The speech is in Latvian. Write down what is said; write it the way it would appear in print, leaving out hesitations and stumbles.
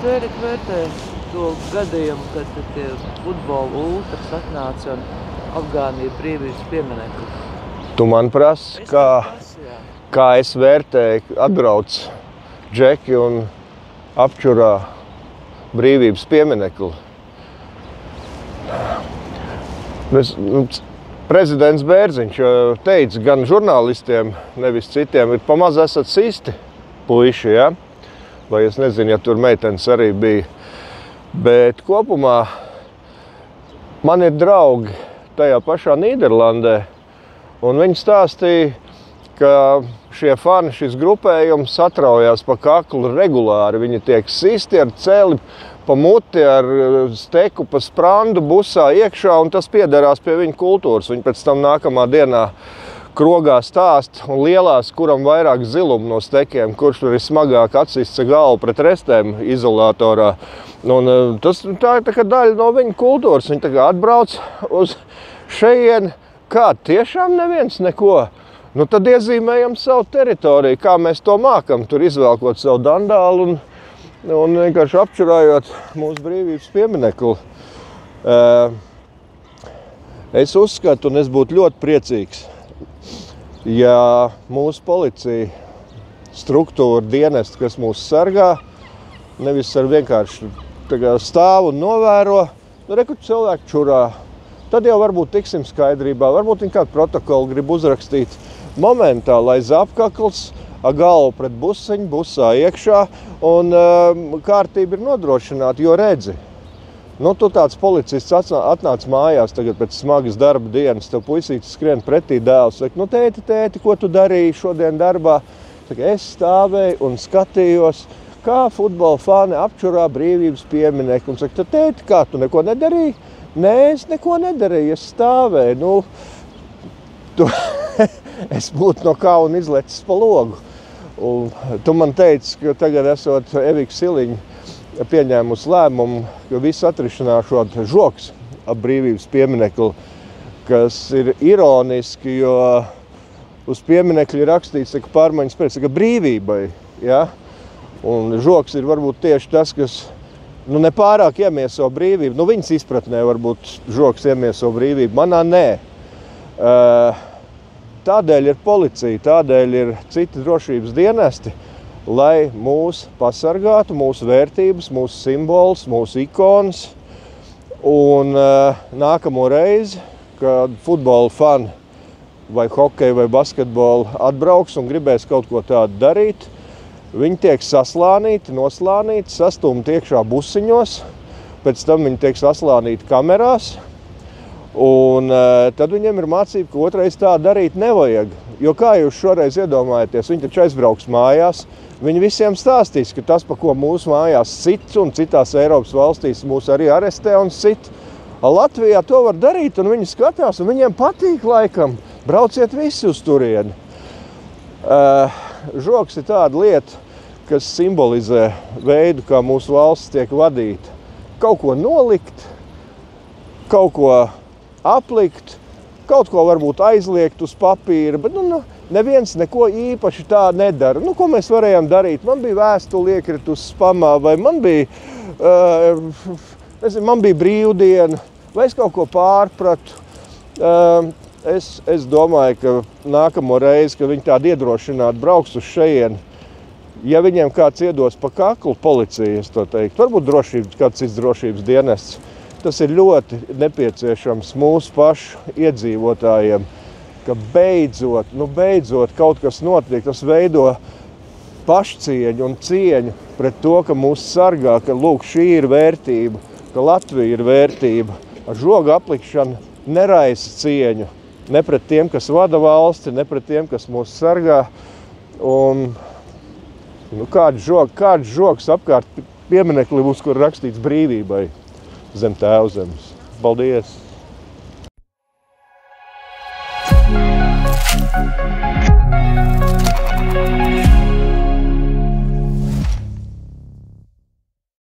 Erik vērtē to gadījumu, kad tie futbola ultras atnāca un apgānīja brīvības pieminekli. Tu man prasi, kā es vērtēju, atbrauc džeki un apčurā brīvības pieminekli. Prezidents Bērziņš teica gan žurnālistiem, nevis citiem, ir pamaz esat sisti puiši, ja? Vai es nezinu, ja tur meitenes arī bija. Bet kopumā man ir draugi tajā pašā Nīderlandē, un viņi stāstīja, ka šie fani, šis grupējums satraujās pa kaklu regulāri. Viņi tiek sisti ar celi pa muti, ar steku pa sprandu busā iekšā, un tas piederās pie viņu kultūras. Viņi pēc tam nākamā dienā krogā stāst un lielās, kuram vairāk zilumu no stekiem, kurš tur ir smagāk atsists galvu pret restēm izolatorā. Un tā ir tā kā daļa no viņa kultūras. Viņi tā kā atbrauc uz šejieni, kā tiešām neviens neko. Nu tad iezīmējam savu teritoriju, kā mēs to mākam, tur izvelkot savu dandālu un vienkārši apčurājot mūsu brīvības pieminekli. Es uzskatu, un es būtu ļoti priecīgs, ja mūsu policija, struktūra, dienesti, kas mūs sargā, nevis ar vienkārši stāv un novēro, reku cilvēku čurā. Tad jau varbūt tiksim skaidrībā, varbūt viņi kādu protokolu grib uzrakstīt. Momentā, lai apkakls, galvu pret busiņu, busā iekšā, un kārtība ir nodrošināta, jo redzi. Nu, tu tāds policists atnāc mājās tagad pēc smagas darba dienas, tev puisītis skrien pretī dēls, saka, nu tēti, ko tu darīji šodien darbā? Saka, es stāvēju un skatījos, kā futbola fani apčurā brīvības pieminekli. Un saka, tēti, kā tu neko nedarīji? Nē, es neko nedarīju, es stāvēju. Nu, es būtu no kauna izlecis pa logu. Un tu man teici, ka tagad esot Evika Siliņa pieņēmusi lēmumu, ka viss atrišanāšot žoks ap brīvības pieminekli, kas ir ironiski, jo uz pieminekļa ir rakstīts, ka pārmaiņas pēc brīvībai. Ja? Un žoks ir varbūt tieši tas, kas nepārāk iemieso brīvību. Nu, viņas izpratnē varbūt žoks iemieso brīvību, manā nē. Tādēļ ir policija, tādēļ ir citi drošības dienesti, lai mūs pasargātu, mūsu vērtības, mūsu simbolus, mūsu ikonas. Un nākamo reizi, kad futbola fani vai hokeja vai basketbola atbrauks un gribēs kaut ko tādu darīt, viņi tiek saslānīti, noslānīti, sastumti iekšā busiņos, pēc tam viņi tiek saslānīti kamerās, un tad viņiem ir mācība, ka otrais tā darīt nevajag. Jo kā jūs šoreiz iedomājaties, viņi taču aizbrauks mājās, viņi visiem stāstīs, ka tas, pa ko mūsu mājās cits un citās Eiropas valstīs mūs arī arestē un cit. Latvijā to var darīt, un viņi skatās, un viņiem patīk laikam. Brauciet visi uz turieni. Žoks ir tāda lieta, kas simbolizē veidu, kā mūsu valsts tiek vadīta. Kaut ko nolikt, kaut ko aplikt, kaut ko varbūt aizliegt uz papīra, bet neviens neko īpaši tā nedara. Nu, ko mēs varējām darīt? Man bija vēstule iekrita uz spamā, vai man bija brīvdiena, vai es kaut ko pārpratu. Es domāju, ka nākamo reizi, kad viņi tādi iedrošināti brauks uz šejieni, ja viņiem kāds iedos pa kaklu policija, es to teiktu, varbūt kāds cits drošības dienests, tas ir ļoti nepieciešams mūsu pašu iedzīvotājiem, ka beidzot kaut kas notiek, tas veido pašcieņu un cieņu pret to, ka mūs sargā, ka lūk, šī ir vērtība, ka Latvija ir vērtība. Ar žogu aplikšanu neraisa cieņu ne pret tiem, kas vada valsti, ne pret tiem, kas mūs sargā. Un kāds žogs apkārt pieminekli būs, kur rakstīts brīvībai zem tēvzemes. Paldies!